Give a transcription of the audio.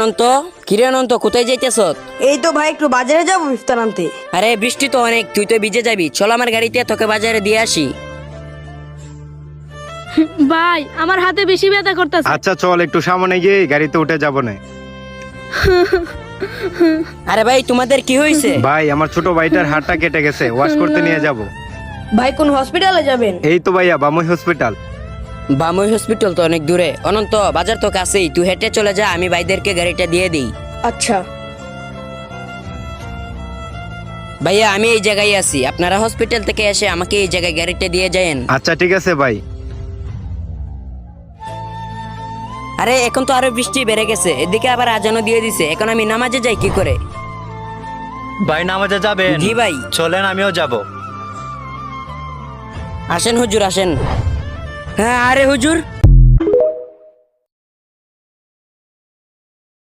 অনন্ত, কিরে অনন্ত, কোথায় যাইতেছ? এই তো ভাই একটু বাজারে যাবো ইফতার আনতে। আরে বৃষ্টি তো অনেক, তুই তো ভিজে যাবি। চল আমার গাড়িতে তোকে বাজারে দিয়ে আসি। ভাই আমার হাতে বেশি ব্যথা করতেছে। আচ্ছা চল একটু সামনে গিয়ে গাড়িতে উঠে যাব না। আরে ভাই তোমাদের কি হয়েছে? ভাই আমার ছোট ভাইটার হাতটা কেটে গেছে, ওয়াশ করতে নিয়ে যাব। ভাই কোন হসপিটালে যাবেন? এই তো ভাইয়া বামুই হসপিটাল। বামুই হসপিটাল তো অনেক দূরে। অনন্ত, বাজার তো কাছেই, তুই হেঁটে চলে যা, আমি ভাইদেরকে গাড়িটা দিয়ে দিই। আচ্ছা ভাইয়া আমি এই জায়গায় আছি, আপনারা হসপিটাল থেকে এসে আমাকে এই জায়গায় গাড়িটা দিয়ে যায়েন। আচ্ছা ঠিক আছে ভাই। আরে এখন তো আরো বৃষ্টি বেড়ে গেছে, এদিকে আবার আজানও দিয়ে দিছে, এখন আমি নামাজে যাই কি করে? ভাই নামাজে যাবেন? জি ভাই। চলেন আমিও যাব। আসেন হুজুর আসেন। হ্যাঁ আরে হুজুর